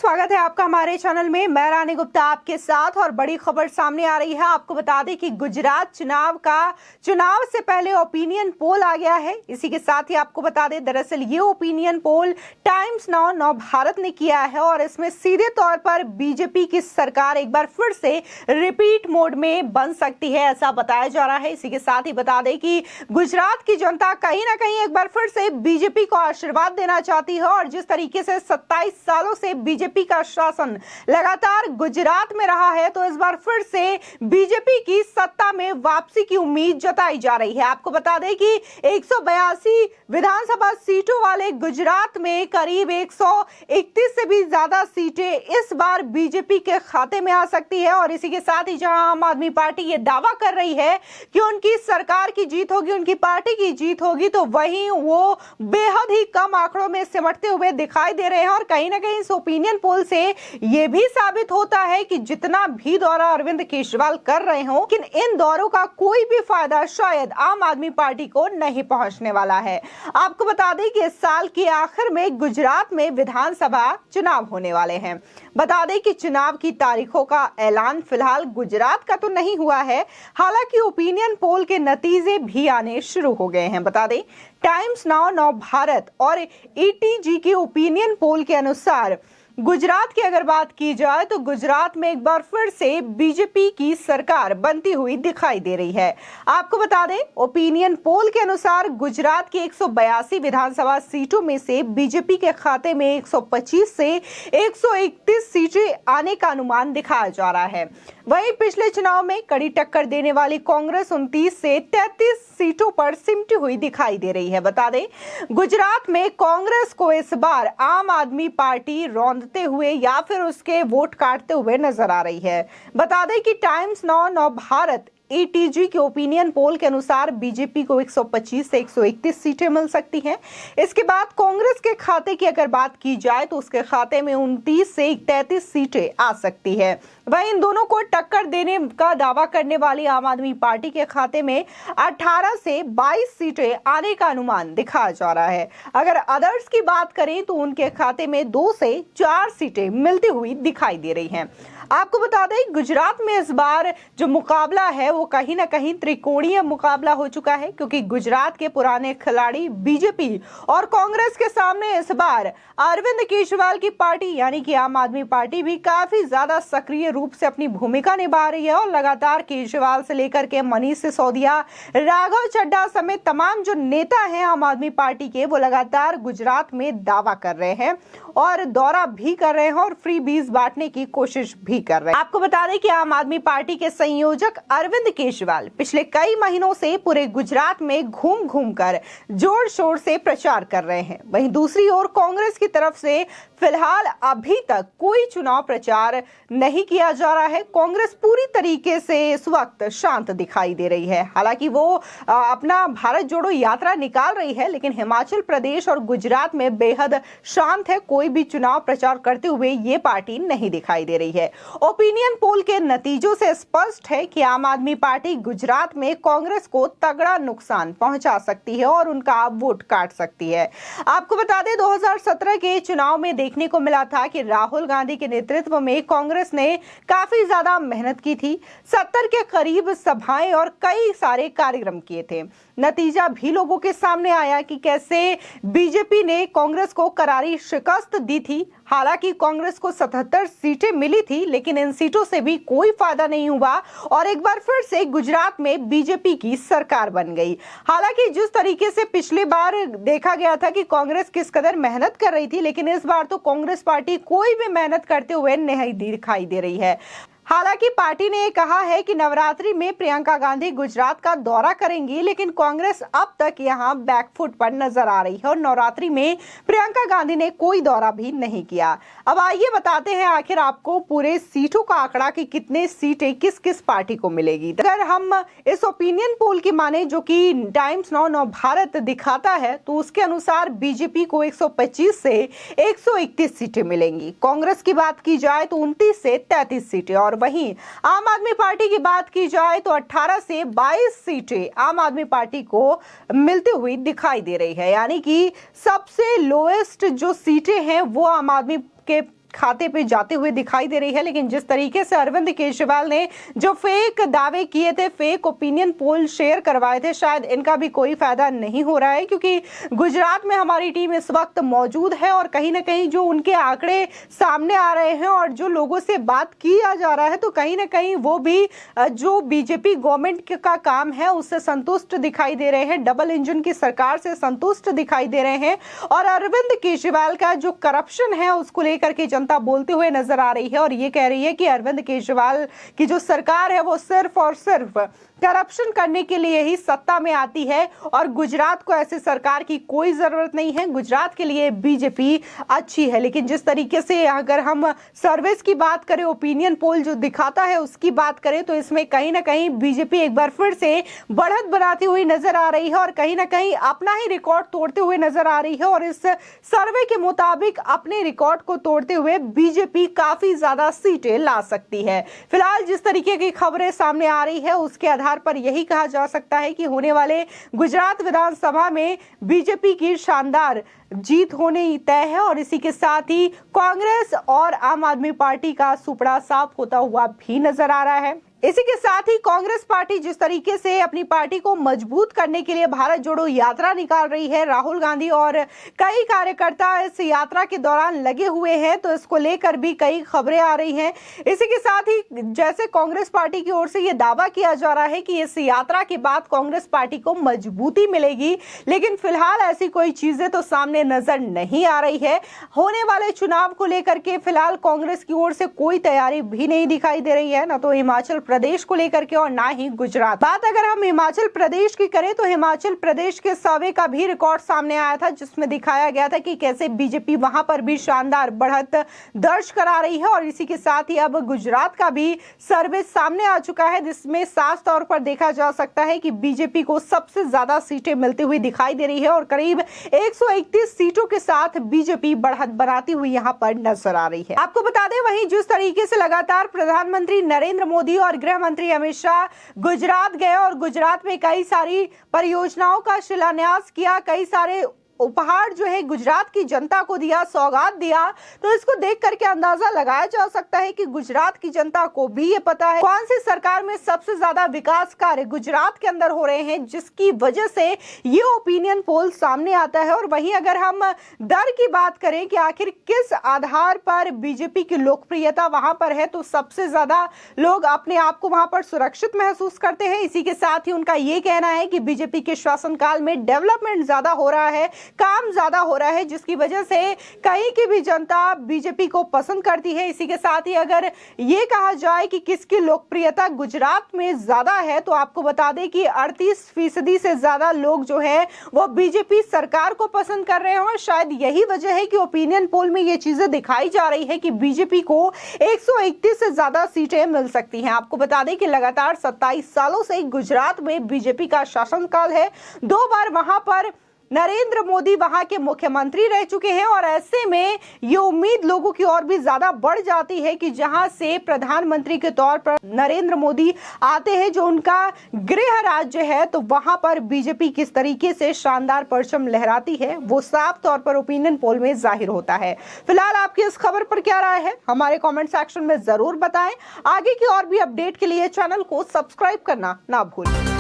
स्वागत है आपका हमारे चैनल में। मैं रानी गुप्ता आपके साथ और बड़ी खबर सामने आ रही है। आपको बता दें कि गुजरात चुनाव से पहले ओपिनियन पोल आ गया है। इसी के साथ ही आपको बता दें, दरअसल ये opinion poll times now Navbharat ने किया है और इसमें सीधे तौर पर बीजेपी की सरकार एक बार फिर से रिपीट मोड में बन सकती है, ऐसा बताया जा रहा है। इसी के साथ ही बता दें कि गुजरात की जनता कहीं ना कहीं एक बार फिर से बीजेपी को आशीर्वाद देना चाहती है और जिस तरीके से 27 सालों से बीजेपी का शासन लगातार गुजरात में रहा है, तो इस बार फिर से बीजेपी की सत्ता में वापसी की उम्मीद जताई जा रही है। आपको बता दें कि 182 विधानसभा सीटों वाले गुजरात में करीब 131 से भी ज्यादा सीटें इस बार बीजेपी के खाते में आ सकती है। और इसी के साथ ही जहां आम आदमी पार्टी ये दावा कर रही है कि उनकी सरकार की जीत होगी, उनकी पार्टी की जीत होगी, तो वहीं वो बेहद ही कम आंकड़ों में सिमटते हुए दिखाई दे रहे हैं। और कहीं ना कहीं इस ओपिनियन पोल से यह भी साबित होता है कि जितना भी दौरा अरविंद केजरीवाल कर रहे हो, लेकिन इन दौरों का कोई भी फायदा शायद आम आदमी पार्टी को नहीं पहुंचने वाला है। आपको बता दें कि इस साल के आखिर में गुजरात में विधानसभा चुनाव होने वाले हैं। बता दें कि चुनाव की तारीखों का ऐलान फिलहाल गुजरात का तो नहीं हुआ है, हालांकि ओपिनियन पोल के नतीजे भी आने शुरू हो गए हैं। बता दें, टाइम्स नाउ नवभारत और ईटीजी की ओपिनियन पोल के अनुसार गुजरात की अगर बात की जाए तो गुजरात में एक बार फिर से बीजेपी की सरकार बनती हुई दिखाई दे रही है। आपको बता दें, ओपिनियन पोल के अनुसार गुजरात की 182 विधानसभा सीटों में से बीजेपी के खाते में 125 से 131 सीटें आने का अनुमान दिखाया जा रहा है। वहीं पिछले चुनाव में कड़ी टक्कर देने वाली कांग्रेस 29 से 33 सीटों पर सिमटी हुई दिखाई दे रही है। बता दें, गुजरात में कांग्रेस को इस बार आम आदमी पार्टी रौंदते हुए या फिर उसके वोट काटते हुए नजर आ रही है। बता दें कि टाइम्स नाउ नवभारत ईटीजी के ओपिनियन पोल के अनुसार बीजेपी को 125 से 131 सीटें मिल सकती हैं। इसके बाद कांग्रेस के खाते की अगर बात की जाए तो उसके खाते में 29 से 33 सीटें आ सकती है। वहीं इन दोनों को टक्कर देने का दावा करने वाली आम आदमी पार्टी के खाते में 18 से 22 सीटें आने का अनुमान दिखाया जा रहा है। अगर अदर्स की बात करें तो उनके खाते में 2 से 4 सीटें मिलती हुई दिखाई दे रही हैं। आपको बता दें, गुजरात में इस बार जो मुकाबला है वो कहीं ना कहीं त्रिकोणीय मुकाबला हो चुका है, क्योंकि गुजरात के पुराने खिलाड़ी बीजेपी और कांग्रेस के सामने इस बार अरविंद केजरीवाल की पार्टी यानी कि आम आदमी पार्टी भी काफी ज्यादा सक्रिय रूप से अपनी भूमिका निभा रही है और लगातार केजरीवाल से लेकर के मनीष सिसोदिया, राघव चड्ढा समेत तमाम जो नेता हैं आम आदमी पार्टी के, वो लगातार गुजरात में दावा कर रहे हैं और दौरा भी कर रहे हैं और फ्री बीज बांटने की कोशिश भी कर रहे हैं। आपको बता दें कि आम आदमी पार्टी के संयोजक अरविंद केजरीवाल पिछले कई महीनों से पूरे गुजरात में घूम घूम कर जोर शोर से प्रचार कर रहे हैं। वहीं दूसरी ओर कांग्रेस की तरफ से फिलहाल अभी तक कोई चुनाव प्रचार नहीं किया जा रहा है। कांग्रेस पूरी तरीके से इस वक्त शांत दिखाई दे रही है। हालांकि वो अपना भारत जोड़ो यात्रा निकाल रही है, लेकिन हिमाचल प्रदेश और गुजरात में बेहद शांत है। कोई भी चुनाव प्रचार करते हुए ये पार्टी नहीं दिखाई दे रही है। ओपिनियन पोल के नतीजों से स्पष्ट है कि आम आदमी पार्टी गुजरात में कांग्रेस को तगड़ा नुकसान पहुंचा सकती है और उनका वोट काट सकती है। आपको बता दें, 2017 के चुनाव में देखने को मिला था कि राहुल गांधी के नेतृत्व में कांग्रेस ने काफी ज्यादा मेहनत की थी, 70 के करीब सभाएं और कई सारे कार्यक्रम किए थे। नतीजा भी लोगों के सामने आया कि कैसे बीजेपी ने कांग्रेस को करारी शिकस्त दी थी। हालांकि कांग्रेस को 77 सीटें मिली थी, लेकिन इन सीटों से भी कोई फायदा नहीं हुआ और एक बार फिर से गुजरात में बीजेपी की सरकार बन गई। हालांकि जिस तरीके से पिछली बार देखा गया था कि कांग्रेस किस कदर मेहनत कर रही थी, लेकिन इस बार तो कांग्रेस पार्टी कोई भी मेहनत करते हुए नहीं दिखाई दे रही है। हालांकि पार्टी ने कहा है कि नवरात्रि में प्रियंका गांधी गुजरात का दौरा करेंगी, लेकिन कांग्रेस अब तक यहां बैकफुट पर नजर आ रही है और नवरात्रि में प्रियंका गांधी ने कोई दौरा भी नहीं किया। अब आइए बताते हैं आखिर आपको पूरे सीटों का आंकड़ा कि कितने सीटें किस किस पार्टी को मिलेगी। अगर हम इस ओपिनियन पोल की माने जो कि टाइम्स नाउ नवभारत दिखाता है, तो उसके अनुसार बीजेपी को 125 से 131 सीटें मिलेंगी। कांग्रेस की बात की जाए तो 29 से 33 सीटें और वहीं आम आदमी पार्टी की बात की जाए तो 18 से 22 सीटें आम आदमी पार्टी को मिलती हुई दिखाई दे रही है। यानी कि सबसे लोएस्ट जो सीटें हैं वो आम आदमी के खाते पे जाते हुए दिखाई दे रही है। लेकिन जिस तरीके से अरविंद केजरीवाल ने जो फेक दावे किए थे, फेक ओपिनियन पोल शेयर करवाए थे, शायद इनका भी कोई फायदा नहीं हो रहा है, क्योंकि गुजरात में हमारी टीम इस वक्त मौजूद है और कहीं ना कहीं जो उनके आंकड़े सामने आ रहे हैं और जो लोगों से बात किया जा रहा है, तो कहीं ना कहीं वो भी जो बीजेपी गवर्नमेंट का काम है उससे संतुष्ट दिखाई दे रहे हैं, डबल इंजन की सरकार से संतुष्ट दिखाई दे रहे हैं। और अरविंद केजरीवाल का जो करप्शन है उसको लेकर के जनता बोलते हुए नजर आ रही है और ये कह रही है कि अरविंद केजरीवाल की जो सरकार है वो सिर्फ और सिर्फ करप्शन करने के लिए ही सत्ता में आती है और गुजरात को ऐसी सरकार की कोई जरूरत नहीं है। गुजरात के लिए बीजेपी अच्छी है। लेकिन जिस तरीके से अगर हम सर्विस की बात करें, ओपिनियन पोल जो दिखाता है उसकी बात करें, तो इसमें कहीं ना कहीं बीजेपी एक बार फिर से बढ़त बनाती हुई नजर आ रही है और कहीं ना कहीं अपना ही रिकॉर्ड तोड़ते हुए नजर आ रही है। और इस सर्वे के मुताबिक अपने रिकॉर्ड को तोड़ते हुए बीजेपी काफी ज्यादा सीटें ला सकती है। फिलहाल जिस तरीके की खबरें सामने आ रही है उसके आधार पर यही कहा जा सकता है कि होने वाले गुजरात विधानसभा में बीजेपी की शानदार जीत होने ही तय है और इसी के साथ ही कांग्रेस और आम आदमी पार्टी का सुपड़ा साफ होता हुआ भी नजर आ रहा है। इसी के साथ ही कांग्रेस पार्टी जिस तरीके से अपनी पार्टी को मजबूत करने के लिए भारत जोड़ो यात्रा निकाल रही है, राहुल गांधी और कई कार्यकर्ता इस यात्रा के दौरान लगे हुए हैं, तो इसको लेकर भी कई खबरें आ रही हैं। इसी के साथ ही जैसे कांग्रेस पार्टी की ओर से यह दावा किया जा रहा है कि इस यात्रा के बाद कांग्रेस पार्टी को मजबूती मिलेगी, लेकिन फिलहाल ऐसी कोई चीजें तो सामने नजर नहीं आ रही है। होने वाले चुनाव को लेकर के फिलहाल कांग्रेस की ओर से कोई तैयारी भी नहीं दिखाई दे रही है, ना तो हिमाचल प्रदेश को लेकर के और ना ही गुजरात। बात अगर हम हिमाचल प्रदेश की करें तो हिमाचल प्रदेश के सर्वे का भी रिकॉर्ड सामने आया था, जिसमें दिखाया गया था कि कैसे बीजेपी वहां पर भी शानदार बढ़त दर्ज करा रही है। और इसी के साथ ही अब गुजरात का भी सर्वे सामने आ चुका है, जिसमें साफ तौर पर देखा जा सकता है कि बीजेपी को सबसे ज्यादा सीटें मिलती हुई दिखाई दे रही है और करीब 131 सीटों के साथ बीजेपी बढ़त बनाती हुई यहां पर नजर आ रही है। आपको बता दें, वहीं जिस तरीके से लगातार प्रधानमंत्री नरेंद्र मोदी और गृह मंत्री अमित शाह गुजरात गए और गुजरात में कई सारी परियोजनाओं का शिलान्यास किया, कई सारे उपहार जो है गुजरात की जनता को दिया, सौगात दिया, तो इसको देख करके अंदाजा लगाया जा सकता है कि गुजरात की जनता को भी ये पता है कौन सी सरकार में सबसे ज्यादा विकास कार्य गुजरात के अंदर हो रहे हैं, जिसकी वजह से ये ओपिनियन पोल सामने आता है। और वहीं अगर हम दर की बात करें कि आखिर किस आधार पर बीजेपी की लोकप्रियता वहां पर है, तो सबसे ज्यादा लोग अपने आप को वहां पर सुरक्षित महसूस करते हैं। इसी के साथ ही उनका ये कहना है कि बीजेपी के शासनकाल में डेवलपमेंट ज्यादा हो रहा है, काम ज्यादा हो रहा है, जिसकी वजह से कहीं की भी जनता बीजेपी को पसंद करती है। इसी के साथ ही अगर ये कहा जाए कि किसकी लोकप्रियता गुजरात में ज्यादा है, तो आपको बता दें कि 38% से ज्यादा लोग जो है वो बीजेपी सरकार को पसंद कर रहे हैं। और शायद यही वजह है कि ओपिनियन पोल में ये चीजें दिखाई जा रही है कि बीजेपी को 131 से ज्यादा सीटें मिल सकती हैं। आपको बता दें कि लगातार 27 सालों से गुजरात में बीजेपी का शासनकाल है, 2 बार वहां पर नरेंद्र मोदी वहां के मुख्यमंत्री रह चुके हैं और ऐसे में ये उम्मीद लोगों की और भी ज्यादा बढ़ जाती है कि जहां से प्रधानमंत्री के तौर पर नरेंद्र मोदी आते हैं, जो उनका गृह राज्य है, तो वहां पर बीजेपी किस तरीके से शानदार परचम लहराती है वो साफ तौर पर ओपिनियन पोल में जाहिर होता है। फिलहाल आपकी इस खबर पर क्या राय है, हमारे कॉमेंट सेक्शन में जरूर बताएं। आगे की और भी अपडेट के लिए चैनल को सब्सक्राइब करना ना भूलें।